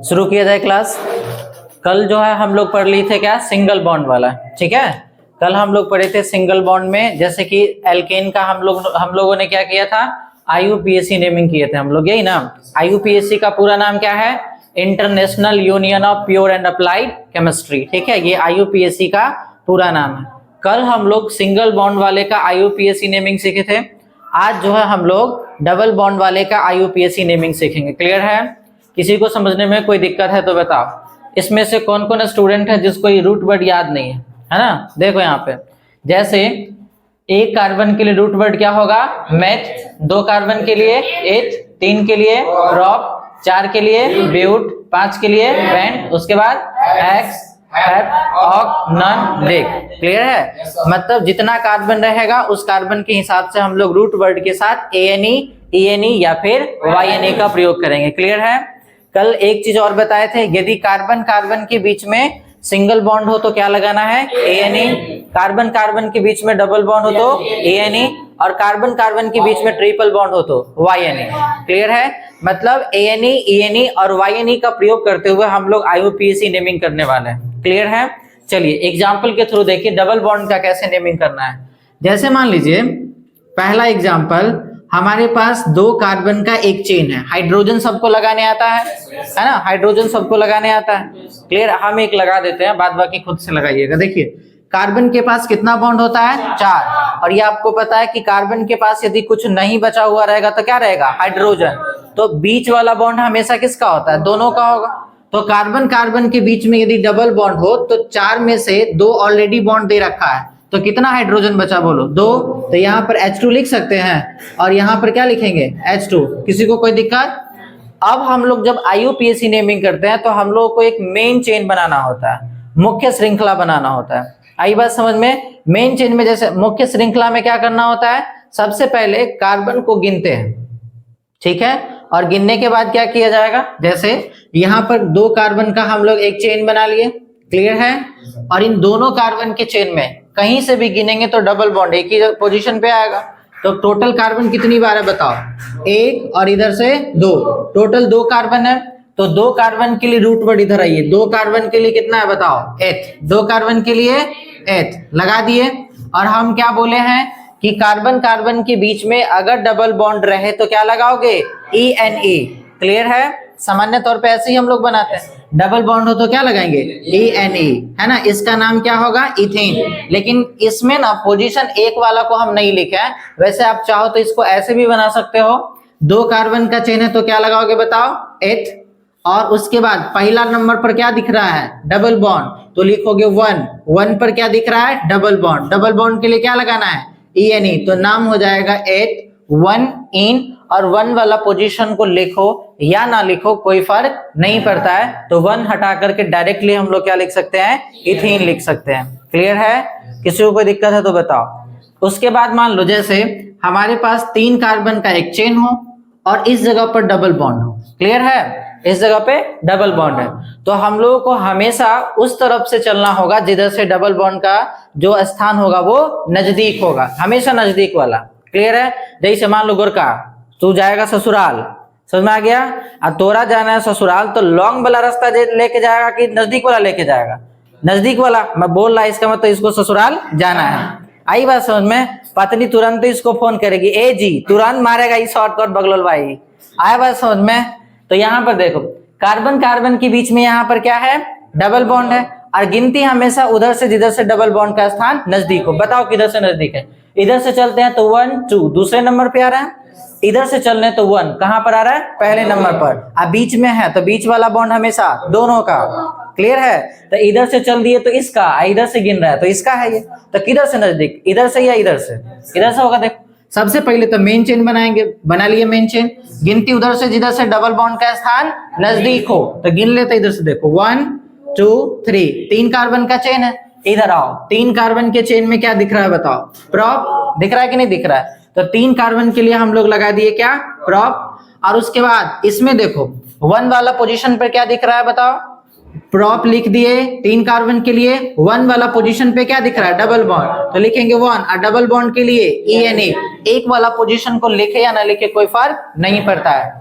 शुरू किया जाए क्लास। कल जो है हम लोग पढ़ लिए थे क्या, सिंगल बॉन्ड वाला, ठीक है। कल हम लोग पढ़े थे सिंगल बॉन्ड में, जैसे कि एल्केन का हम लोगों ने क्या किया था, IUPAC नेमिंग किए थे हम लोग, यही ना। IUPAC का पूरा नाम क्या है, international union of pure and applied chemistry, ठीक है, ये IUPAC का पूरा नाम है। कल हम लोग सिंगल बॉन्ड वाले का IUPAC नेमिंग सीखे थे। आज जो है हम लोग डबल बॉन्ड वाले का IUPAC नेमिंग सीखेंगे। क्लियर है? किसी को समझने में कोई दिक्कत है तो बताओ। इसमें से कौन कौन स्टूडेंट है जिसको ये रूट वर्ड याद नहीं है ना। देखो यहाँ पे, जैसे एक कार्बन के लिए रूट वर्ड क्या होगा, मेथ, 2 कार्बन के लिए एथ, 3 के लिए प्रॉप, 4 के लिए ब्यूट, 5 के लिए पेंट, उसके बाद एक्स, हेप, ऑक, नन, डेक। क्लियर है? मतलब जितना कार्बन रहेगा उस कार्बन के हिसाब से हम लोग रूट वर्ड के साथ ANE, ENE या फिर YNE का प्रयोग करेंगे। क्लियर है? कल एक चीज और बताए थे, यदि कार्बन कार्बन के बीच में सिंगल बॉन्ड हो तो क्या लगाना है, ANE, कार्बन कार्बन के बीच में डबल बॉन्ड हो तो ANE, और कार्बन कार्बन के बीच में ट्रिपल बॉन्ड हो तो YNE। क्लियर है? मतलब ANE, ENE और YNE का प्रयोग करते हुए हम लोग IUPAC नेमिंग करने वाले हैं। क्लियर है? चलिए एग्जाम्पल के थ्रू देखिए डबल बॉन्ड का कैसे नेमिंग करना है। जैसे मान लीजिए पहला एग्जाम्पल, हमारे पास 2 कार्बन का एक चेन है, हाइड्रोजन सबको लगाने आता है ना, हाइड्रोजन सबको लगाने आता है। क्लियर? हम एक लगा देते हैं, बाद बाकी खुद से लगाइएगा। देखिए कार्बन के पास कितना बॉन्ड होता है, 4, और ये आपको पता है कि कार्बन के पास यदि कुछ नहीं बचा हुआ रहेगा तो क्या रहेगा, हाइड्रोजन। तो बीच वाला बॉन्ड हमेशा किसका होता है, दोनों का होगा। तो कार्बन कार्बन के बीच में यदि डबल बॉन्ड हो तो 4 में से 2 ऑलरेडी बॉन्ड दे रखा है, तो कितना हाइड्रोजन बचा बोलो, 2। तो यहाँ पर H2 लिख सकते हैं, और यहाँ पर क्या लिखेंगे, H2। किसी को कोई दिक्कत? अब हम लोग जब IUPAC नेमिंग करते हैं तो हम लोग को एक मेन चेन बनाना होता है, मुख्य श्रृंखला बनाना होता है। आई बात समझ में? मेन चेन में जैसे मुख्य श्रृंखला में क्या करना होता है, सबसे पहले कार्बन को गिनते हैं, ठीक है, और गिनने के बाद क्या किया जाएगा, जैसे यहाँ पर 2 कार्बन का हम लोग एक चेन बना लिए। क्लियर है? और इन दोनों कार्बन के चेन में कहीं से भी गिनेंगे तो डबल बॉन्ड एक ही पोजीशन पे आएगा। तो टोटल कार्बन कितनी बार है बताओ, 1 और इधर से 2, टोटल 2 कार्बन है। तो 2 कार्बन के लिए रूट वर्ड इधर आइए, 2 कार्बन के लिए कितना है बताओ, एथ, 2 कार्बन के लिए एथ लगा दिए। और हम क्या बोले हैं कि कार्बन कार्बन के बीच में अगर डबल बॉन्ड रहे तो क्या लगाओगे, ENE। क्लियर है? सामान्य तौर पे ऐसे ही हम लोग बनाते हैं, डबल बॉन्ड हो तो क्या लगाएंगे, ENE, है ना। इसका नाम क्या होगा, इथेन। लेकिन इसमें ना पोजीशन 1 वाला को हम नहीं लिखे हैं, वैसे आप चाहो तो इसको ऐसे भी बना सकते हो। 2 कार्बन का चेन है तो क्या लगाओगे बताओ, एथ, और उसके बाद पहला नंबर पर क्या दिख रहा है, डबल बॉन्ड, तो लिखोगे 1, 1 पर क्या दिख रहा है, डबल बॉन्ड, डबल बॉन्ड के लिए क्या लगाना है, ENE, तो नाम हो जाएगा एथ 1 इन। और 1 वाला पोजीशन को लिखो या ना लिखो कोई फर्क नहीं पड़ता है, तो 1 हटा करके डायरेक्टली हम लोग क्या लिख सकते हैं, इथेन लिख सकते हैं। क्लियर है? किसी को कोई दिक्कत है तो बताओ। उसके बाद मान लो जैसे हमारे पास 3 कार्बन का एक चेन हो और इस जगह पर डबल बॉन्ड हो। क्लियर है? इस जगह पे डबल बॉन्ड है, तो हम लोगों को हमेशा उस तरफ से चलना होगा जिधर से डबल बॉन्ड का जो स्थान होगा वो नजदीक होगा, हमेशा नजदीक वाला। क्लियर है? जैसे मान लो गोरका, तू जाएगा ससुराल, समझ में आ गया, और तोरा जाना है ससुराल, तो लॉन्ग वाला रास्ता लेके जाएगा कि नजदीक वाला लेके जाएगा, नजदीक वाला। मैं बोल रहा इसका मतलब इसको ससुराल जाना है। आई बात समझ में? पत्नी तुरंत इसको फोन करेगी, ए जी, तुरंत मारेगा ये शॉर्टकट बगलोल भाई। आया बात समझ में? तो यहाँ पर देखो कार्बन कार्बन के बीच में यहाँ पर क्या है, डबल बॉन्ड है, और गिनती हमेशा उधर से जिधर से डबल बॉन्ड का स्थान नजदीक हो। बताओ किधर से नजदीक है, इधर से चलते हैं तो 1 2 दूसरे नंबर पे आ रहा है, इधर से चलने तो 1 कहां पर आ रहा है, पहले नंबर पर। अब बीच में है तो बीच वाला बॉन्ड हमेशा दोनों का। क्लियर है? तो इधर से चल दिए तो इसका, इधर से गिन रहा है तो इसका है ये, तो किधर से नजदीक, इधर से या इधर से, इधर से होगा। देखो सबसे पहले तो मेन चेन बनाएंगे, बना लिए मेन चेन, गिनती उधर से जिधर से डबल बॉन्ड का स्थान नजदीक हो तो गिन लेते, इधर से देखो 1 2 3, 3 कार्बन का चेन है। इधर आओ, 3 कार्बन के चेन में क्या दिख रहा है बताओ, प्रॉप दिख रहा है कि नहीं दिख रहा है, तो 3 कार्बन के लिए हम लोग लगा दिए क्या, प्रॉप। और उसके बाद इसमें देखो 1 वाला पोजीशन पर क्या दिख रहा है बताओ, प्रॉप लिख दिए। 3 कार्बन के लिए 1 वाला पोजीशन पे क्या दिख रहा है, डबल बॉन्ड, तो लिखेंगे 1, और डबल बॉन्ड के लिए ENA। एक वाला पोजीशन को लिखे या ना लिखे कोई फर्क नहीं पड़ता है।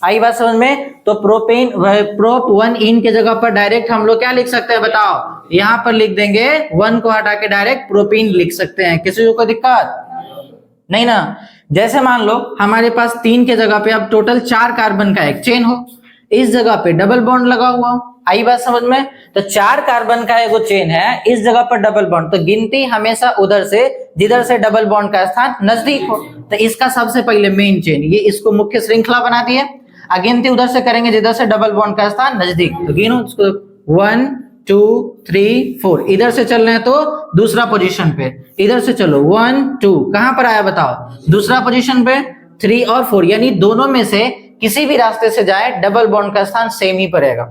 आई बात समझ में? तो प्रोपेन प्रोप 1 इन के जगह पर डायरेक्ट हम लोग क्या लिख सकते हैं बताओ? यहाँ पर लिख देंगे 1 को हटा के डायरेक्ट प्रोपीन लिख सकते हैं। किसी को कोई दिक्कत नहीं ना? जैसे मान लो हमारे पास 3 के जगह पे अब टोटल 4 कार्बन का एक चेन हो, इस जगह पे डबल बॉन्ड लगा हुआ हो। आई बात समझ में? तो 4 कार्बन का एक चेन है, इस जगह पर डबल बॉन्ड, तो गिनती हमेशा उधर से जिधर से डबल बॉन्ड का स्थान नजदीक हो। तो इसका सबसे पहले मेन चेन, ये इसको मुख्य श्रृंखला बना दिए। गिनती उधर से करेंगे जिधर से डबल बॉन्ड का स्थान नजदीक, तो गिनो 1 2 3 4। इधर से चल रहे हैं तो दूसरा पोजीशन पे, इधर से चलो 1 2, कहां पर आया बताओ? दूसरा पोजीशन पे। 3 और 4 यानी दोनों में से किसी भी रास्ते से जाए डबल बॉन्ड का स्थान सेम ही पड़ेगा।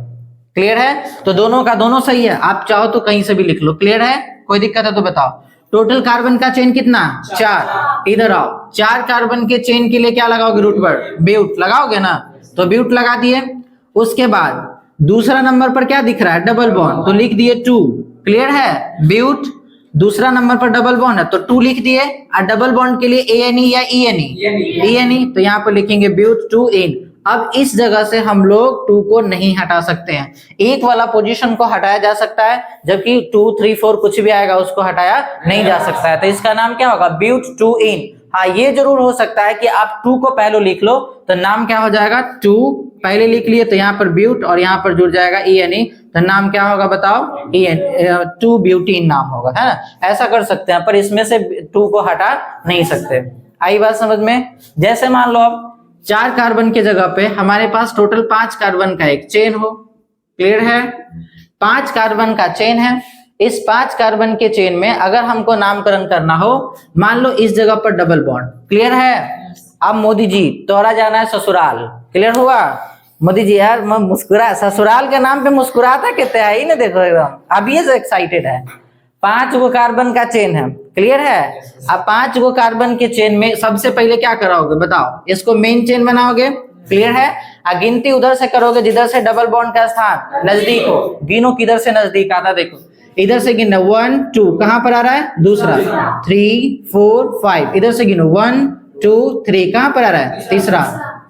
क्लियर है? तो दोनों का दोनों सही है, आप चाहो तो कहीं से भी लिख लो। क्लियर है? कोई दिक्कत है तो बताओ। टोटल कार्बन का चेन कितना? 4। इधर आओ, 4 कार्बन के चेन के लिए क्या लगाओगे रूट वर्ड? ब्यूट लगाओगे ना, तो ब्यूट लगा दिए। उसके बाद दूसरा नंबर पर क्या दिख रहा है? डबल बॉन्ड, तो लिख दिए 2। क्लियर है? ब्यूट दूसरा नंबर पर डबल बॉन्ड है तो 2 लिख दिए। और डबल बॉन्ड के लिए ANE या ENE? ENE, तो यहाँ पर लिखेंगे ब्यूट 2 इन। अब इस जगह से हम लोग 2 को नहीं हटा सकते हैं, एक वाला पोजीशन को हटाया जा सकता है, जबकि 2 3 4 कुछ भी आएगा उसको हटाया नहीं जा सकता है। तो इसका नाम क्या होगा? ब्यूट 2 इन। हाँ, ये जरूर हो सकता है कि आप 2 को पहले लिख लो तो नाम क्या हो जाएगा? 2 पहले लिख लिए तो यहाँ पर ब्यूट और यहाँ पर जुड़ जाएगा ENE, तो नाम क्या होगा बताओ? 2 ब्यूटीन नाम होगा, है ना? ऐसा कर सकते हैं, पर इसमें से 2 को हटा नहीं सकते। आई बात समझ में? जैसे मान लो अब 4 कार्बन के जगह पे हमारे पास टोटल 5 कार्बन का एक चेन हो। क्लियर है? 5 कार्बन का चेन है। इस 5 कार्बन के चेन में अगर हमको नामकरण करना हो, मान लो इस जगह पर डबल बॉन्ड। क्लियर है? अब मोदी जी तोरा जाना है ससुराल। क्लियर हुआ? मोदी जी यार मैं मुस्कुरा, ससुराल के नाम पे मुस्कुराता कहते हैं ही ना, देखो एकदम अभी से एक्साइटेड है। 5 गो कार्बन का चेन है। क्लियर है? अब 5 गो कार्बन के चेन में सबसे पहले क्या कराओगे बताओ? इसको मेन चेन बनाओगे। क्लियर है? गिनती उधर से करोगे जिधर से डबल बॉन्ड का स्थान नजदीक हो। गिनो किधर से नजदीक आता, देखो इधर से गिनो 1 2, कहां पर आ रहा है? दूसरा। 3 4 5, इधर से गिनो 1 2 3, कहां पर आ रहा है? तीसरा,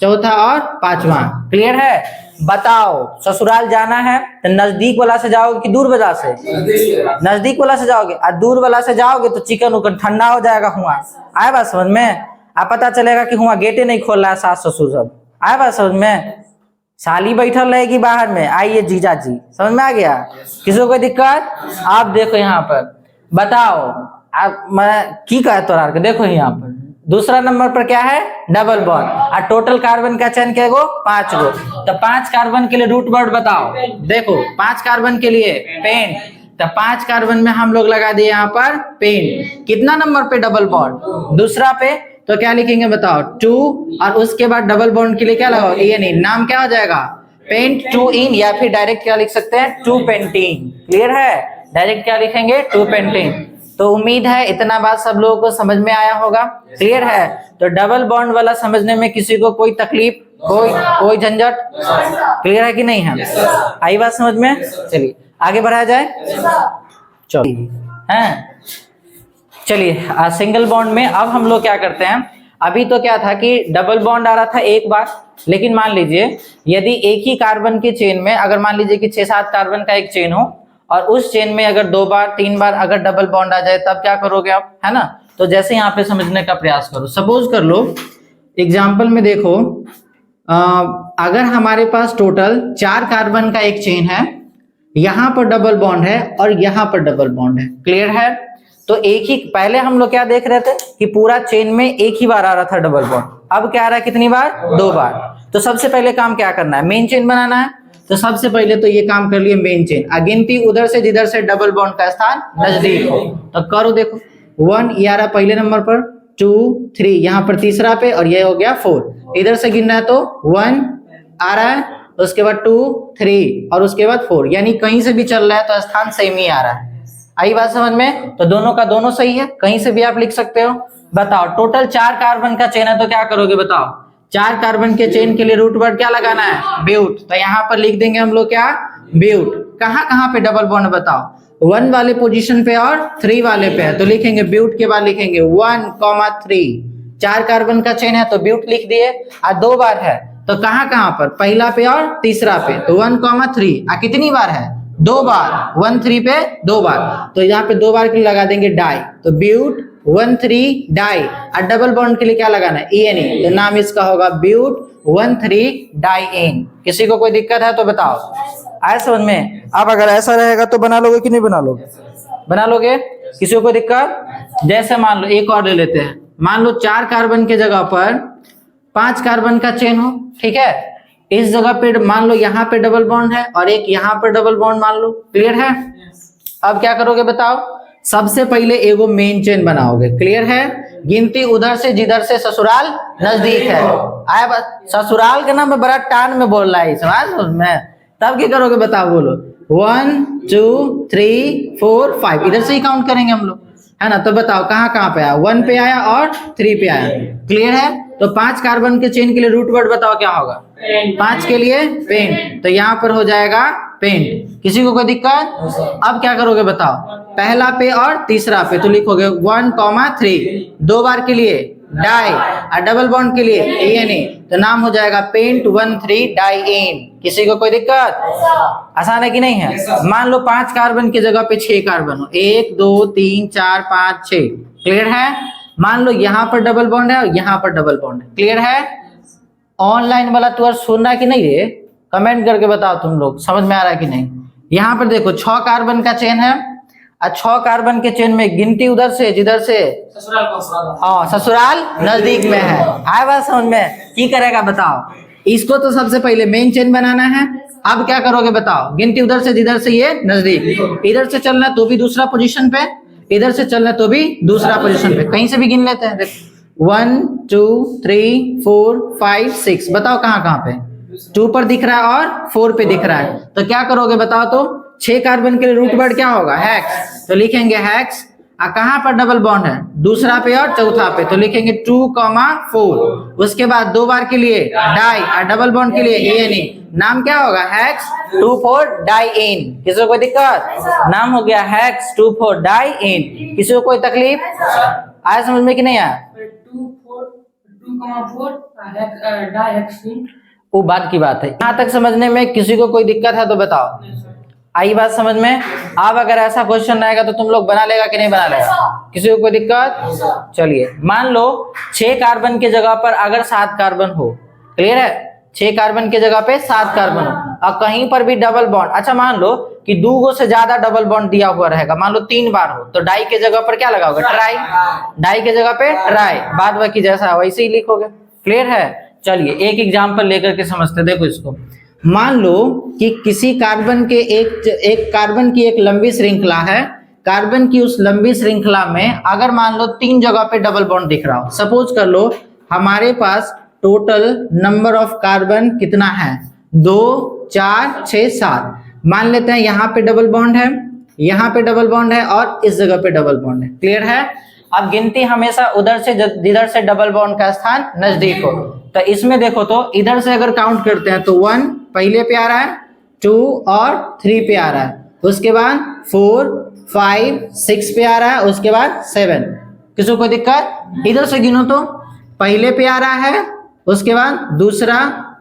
चौथा और पांचवा। क्लियर है? बताओ ससुराल जाना है तो नजदीक वाला से जाओगे कि दूर वाला से? नजदीक वाला से जाओगे। और दूर वाला से जाओगे तो चिकन उकन ठंडा हो जाएगा। हुआ आए बात समझ में? अब पता चलेगा कि हुआ गेटे नहीं खोल रहा है सास ससुर सब। आए बात समझ में? साली बैठल रहेगी बाहर में, आइए जीजा जी। समझ में आ गया? किसी को कोई दिक्कत? आप देखो यहाँ पर, बताओ आप मैं की कहे तोरा के, देखो यहाँ पर दूसरा नंबर पर क्या है? Double bond. और टोटल कार्बन का चेन क्या गो? 5 गो। तो 5 कार्बन के लिए रूट वर्ड बताओ। देखो 5 कार्बन के लिए पेंट, तो 5 कार्बन में हम लोग लगा दिए यहाँ पर पेंट। कितना नंबर पे डबल बॉन्ड? दूसरा पे, तो क्या लिखेंगे बताओ? 2। और उसके बाद डबल बॉन्ड के लिए क्या लगाओ? ENE। नाम क्या हो जाएगा? पेंट 2 इन, या फिर डायरेक्ट क्या लिख सकते हैं? 2 पेंटीन। क्लियर है? डायरेक्ट क्या लिखेंगे? 2 पेंटीन। तो उम्मीद है इतना बात सब लोगों को समझ में आया होगा। क्लियर है? तो डबल बॉन्ड वाला समझने में किसी को कोई तकलीफ, कोई झंझट? क्लियर है कि नहीं है? आई बात समझ में? चलिए आगे बढ़ाया जाए। चलिए हैं, चलिए सिंगल बॉन्ड में अब हम लोग क्या करते हैं? अभी तो क्या था कि डबल बॉन्ड आ रहा था एक बार, लेकिन मान लीजिए यदि एक ही कार्बन के चेन में, अगर मान लीजिए कि 6-7 कार्बन का एक चेन हो और उस चेन में अगर 2 बार 3 बार अगर डबल बॉन्ड आ जाए, तब क्या करोगे आप, है ना? तो जैसे यहाँ पे समझने का प्रयास करो। सपोज कर लो एग्जाम्पल में देखो, अगर हमारे पास टोटल 4 कार्बन का एक चेन है, यहाँ पर डबल बॉन्ड है और यहाँ पर डबल बॉन्ड है। क्लियर है? तो एक ही, पहले हम लोग क्या देख रहे थे कि पूरा चेन में एक ही बार आ रहा था डबल बॉन्ड, अब क्या आ रहा है? कितनी बार? 2 बार। तो सबसे पहले काम क्या करना है? मेन चेन बनाना है। तो सबसे पहले तो ये काम कर लिए मेन चेन। गिनती उधर से जिधर से डबल बॉन्ड का स्थान नजदीक हो, तो करो। देखो 1 ये आ रहा पहले नंबर पर, 2 3 यहाँ पर तीसरा पे, और ये हो गया 4। इधर से गिनना है तो 1 आ रहा है, उसके बाद 2 3 और उसके बाद 4, यानी कहीं से भी चल रहा है तो स्थान सेम ही आ रहा है। आई बात समझ में? तो दोनों का दोनों सही है, कहीं से भी आप लिख सकते हो। बताओ टोटल 4 कार्बन का चेन है तो क्या करोगे बताओ? 4 कार्बन के चेन के लिए रूट वर्ड क्या लगाना है? ब्यूट। तो यहाँ पर लिख देंगे हम लोग क्या? ब्यूट। कहाँ पे डबल बॉन्ड बताओ? 1 वाले पोजीशन पे और 3 वाले पे है, तो लिखेंगे ब्यूट के बाद लिखेंगे 1, 3। 4 कार्बन का चेन है तो ब्यूट लिख दिए। और 2 बार है तो कहाँ कहाँ पर, पहला पे और तीसरा पे, तो 1,3 कितनी बार है, 2 बार, 1 3 पे 2 बार, तो यहाँ पे 2 बार के लिए लगा देंगे डाई, तो ब्यूट 1 3 डाई, और डबल बॉन्ड के लिए क्या लगाना है, ENE, तो नाम इसका होगा ब्यूट 1 3 डाईएन। किसी को कोई दिक्कत है तो बताओ, आए समझ में। अब अगर ऐसा रहेगा तो बना लोगे कि नहीं बना लोगे, बना लोगे, किसी को कोई दिक्कत। जैसे मान लो एक और ले लेते हैं, मान लो 4 कार्बन के जगह पर 5 कार्बन का चेन हो, ठीक है, इस जगह पे मान लो यहाँ पे डबल बॉन्ड है और एक यहाँ पर डबल बॉन्ड मान लो, क्लियर है। अब क्या करोगे बताओ, सबसे पहले एगो मेन चेन बनाओगे, क्लियर है, गिनती उधर से जिधर से ससुराल नजदीक है, आया बात, ससुराल का नाम बड़ा टान में बोल रहा है समझ में, तब क्या करोगे बताओ, बोलो 1 2 3 4 5, इधर से ही काउंट करेंगे हम लोग, है ना। तो बताओ कहाँ कहाँ पे आया, 1 पे आया और 3 पे आया, क्लियर है। तो 5 कार्बन के चेन के लिए रूट वर्ड बताओ क्या होगा, 5 के लिए पेंट, तो यहाँ पर हो जाएगा पेंट। किसी को कोई दिक्कत। अब क्या करोगे बताओ, पहला पे और तीसरा पे, तो लिखोगे 1,3, 2 बार के लिए डाई और डबल बॉन्ड के लिए ENE, तो नाम हो जाएगा पेंट 1 3 डाईएन। किसी को कोई दिक्कत, आसान है कि नहीं है। मान लो 5 कार्बन की जगह पे 6 कार्बन हो, 1 2 3 4 5 6, क्लियर है। मान लो यहाँ पर डबल बॉन्ड है और यहाँ पर डबल बॉन्ड है, क्लियर है। ऑनलाइन वाला तो सुन रहा है कि नहीं रे, कमेंट करके बताओ तुम लोग समझ में आ रहा है कि नहीं। यहाँ पर देखो 6 कार्बन का चेन है और 6 कार्बन के चेन में गिनती उधर से जिधर से ससुराल नजदीक में है, आए बात समझ में। की करेगा बताओ, इसको तो सबसे पहले मेन चेन बनाना है। अब क्या करोगे बताओ, गिनती उधर से जिधर से ये नजदीक, इधर से चलना तो भी दूसरा पोजीशन पे, इधर से चलना तो भी दूसरा पोजीशन पे, कहीं से भी गिन लेते हैं। 1 2 3 4 5 6, बताओ कहाँ कहाँ पे, 2 पर दिख रहा है और 4 पे दिख रहा है, तो क्या करोगे बताओ। तो 6 कार्बन के लिए रूट वर्ड क्या होगा, हेक्स, तो लिखेंगे हेक्स। कहाँ पर डबल बॉन्ड है, दूसरा पे और चौथा पे, तो लिखेंगे 2,4। उसके बाद 2 बार के लिए डाई और डबल बॉन्ड के लिए ENE, नाम क्या होगा, हेक्स 2 4 डाईएन। किसी को कोई दिक्कत, नाम हो गया हेक्स 2 4 डाईएन। किसी को कोई तकलीफ आया समझ में कि नहीं आया। 2,4 वो बात की बात है, यहाँ तक समझने में किसी को कोई दिक्कत है तो बताओ, आई बात समझ में। अब अगर ऐसा क्वेश्चन आएगा तो तुम लोग बना लेगा कि नहीं बना लेगा, किसी को कोई दिक्कत। चलिए मान लो 6 कार्बन के जगह पर अगर 7 कार्बन हो, क्लियर है, 6 कार्बन के जगह पे 7 कार्बन हो और कहीं पर भी डबल बॉन्ड, अच्छा मान लो कि 2 से ज्यादा डबल बॉन्ड दिया हुआ रहेगा, मान लो 3 बार हो, तो डाई के जगह पर क्या लगाओगे, ट्राई, डाई के जगह पे ट्राई, बाद बाकी जैसा वैसे ही लिखोगे, क्लियर है। चलिए एक एग्जाम्पल लेकर के समझते, देखो इसको। मान लो कि किसी कार्बन के एक कार्बन की एक लंबी श्रृंखला है, कार्बन की उस लंबी श्रृंखला में अगर मान लो 3 जगह पे डबल बॉन्ड दिख रहा हो, सपोज कर लो हमारे पास टोटल नंबर ऑफ कार्बन कितना है, 2 4 6 7, मान लेते हैं यहाँ पे डबल बॉन्ड है, यहाँ पे डबल बॉन्ड है और इस जगह पे डबल बॉन्ड है, क्लियर है। अब गिनती हमेशा उधर से जिधर से डबल बॉन्ड का स्थान नजदीक हो, तो इसमें देखो तो इधर से अगर काउंट करते हैं तो 1 पहले पे आ रहा है, 2 और 3 पे आ रहा है, उसके बाद 4 5 6 पे आ रहा है, उसके बाद 7। किसी को कोई दिक्कत, इधर से गिनो तो पहले पे आ रहा है, उसके बाद दूसरा,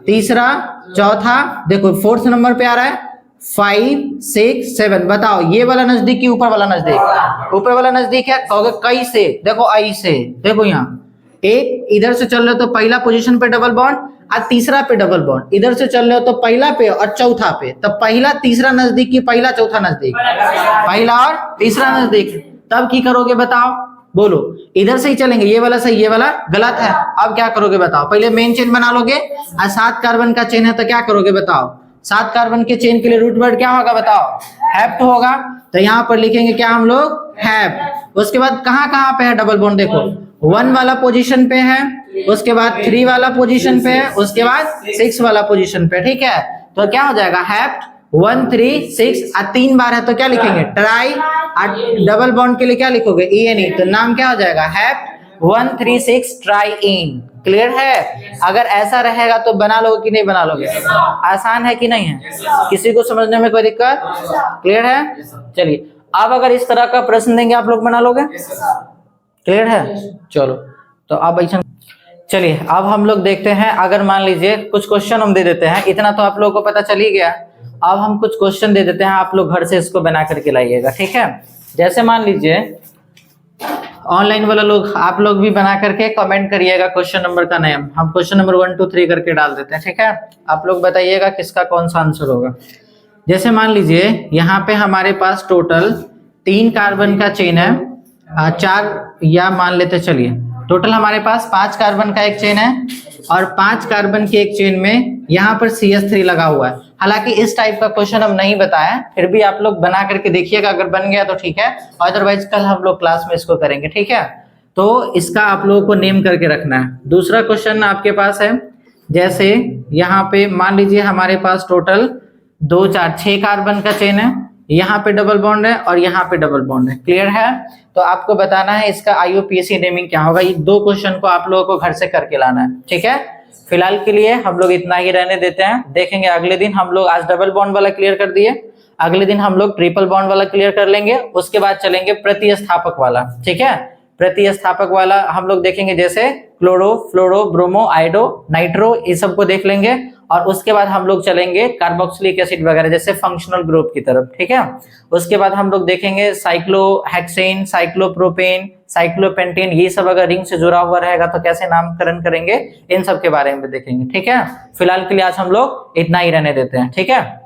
तीसरा, चौथा, देखो 4th नंबर पे आ रहा है, 5 6 7। बताओ ये वाला नजदीक की ऊपर वाला नजदीक, ऊपर वाला नजदीक है, कहोगे कई से, देखो आई से, देखो यहाँ एक इधर से चल रहे हो तो पहला पोजीशन पे डबल बॉन्ड और तीसरा पे डबल बॉन्ड, इधर से चल रहे हो तो पहला पे और चौथा पे, तो पहला तीसरा नजदीक की पहला चौथा नजदीक, पहला और तीसरा नजदीक, तब की करोगे बताओ, बोलो। इधर से ही चलेंगे, ये वाला सही ये वाला गलत है, अब क्या करोगे बताओ। पहले मेन चेन बना लोगे और 7 कार्बन का चेन है तो क्या करोगे बताओ, 7 कार्बन के चेन के लिए रूट वर्ड क्या होगा बताओ, हैप्ट होगा, तो यहाँ पर लिखेंगे क्या हम लोग, हैप्ट। उसके बाद कहाँ कहाँ पे है डबल बॉन्ड, देखो 1 वाला पोजीशन पे है, उसके बाद 3 वाला पोजीशन पे है, उसके बाद 6 वाला पोजीशन पे, ठीक है। तो क्या हो जाएगा, हैप्ट 1 3 6 और 3 बार है तो क्या लिखेंगे, ट्राई, और डबल बॉन्ड के लिए क्या लिखोगे, ENE, तो नाम क्या हो जाएगा, हैप्ट 1 3 6 ट्राईएन। क्लियर है। अगर ऐसा रहेगा तो बना लोगे कि नहीं बना लोगे, आसान है कि नहीं है, किसी को समझने में कोई दिक्कत, क्लियर है। चलिए अब अगर इस तरह का प्रश्न देंगे आप लोग बना लोगे, क्लियर है। चलो तो अब ऐसा चलिए अब हम लोग देखते हैं, अगर मान लीजिए कुछ क्वेश्चन हम दे देते हैं, इतना तो आप लोगों को पता चल ही गया। अब हम कुछ क्वेश्चन दे देते हैं, आप लोग घर से इसको बना करके लाइएगा, ठीक है। जैसे मान लीजिए ऑनलाइन वाला लोग, आप लोग भी बना करके कमेंट करिएगा क्वेश्चन नंबर का नेम, हम क्वेश्चन नंबर 1 2 3 करके डाल देते हैं, ठीक है। आप लोग बताइएगा किसका कौन सा आंसर होगा। जैसे मान लीजिए यहाँ पे हमारे पास टोटल 3 कार्बन का चेन है, 4 या मान लेते, चलिए टोटल हमारे पास 5 कार्बन का एक चेन है और 5 कार्बन की एक चेन में यहाँ पर CH3 लगा हुआ है। हालांकि इस टाइप का क्वेश्चन हम नहीं बताया, फिर भी आप लोग बना करके देखिएगा, अगर बन गया तो ठीक है, अदरवाइज कल हम लोग क्लास में इसको करेंगे, ठीक है। तो इसका आप लोगों को नेम करके रखना है। दूसरा क्वेश्चन आपके पास है, जैसे यहाँ पे मान लीजिए हमारे पास टोटल 2 4 6 कार्बन का चेन है, यहाँ पे डबल बॉन्ड है और यहाँ पे डबल बॉन्ड है, क्लियर है। तो आपको बताना है इसका IUPAC नेमिंग क्या होगा। ये 2 क्वेश्चन को आप लोगों को घर से करके लाना है, ठीक है। फिलहाल के लिए हम लोग इतना ही रहने देते हैं, देखेंगे अगले दिन। हम लोग आज डबल बॉन्ड वाला क्लियर कर दिए, अगले दिन हम लोग ट्रिपल बॉन्ड वाला क्लियर कर लेंगे, उसके बाद चलेंगे प्रतिस्थापक वाला, ठीक है। प्रतिस्थापक वाला हम लोग देखेंगे, जैसे क्लोरो, फ्लोरो, ब्रोमो, आइडो, नाइट्रो, ये सब को देख लेंगे। और उसके बाद हम लोग चलेंगे कार्बोक्सिलिक एसिड वगैरह जैसे फंक्शनल ग्रुप की तरफ, ठीक है। उसके बाद हम लोग देखेंगे साइक्लोहेक्सेन, साइक्लोप्रोपेन, साइक्लोपेंटेन, ये सब अगर रिंग से जुड़ा हुआ रहेगा तो कैसे नामकरण करेंगे, इन सब के बारे में देखेंगे, ठीक है। फिलहाल के लिए आज हम लोग इतना ही रहने देते हैं, ठीक है।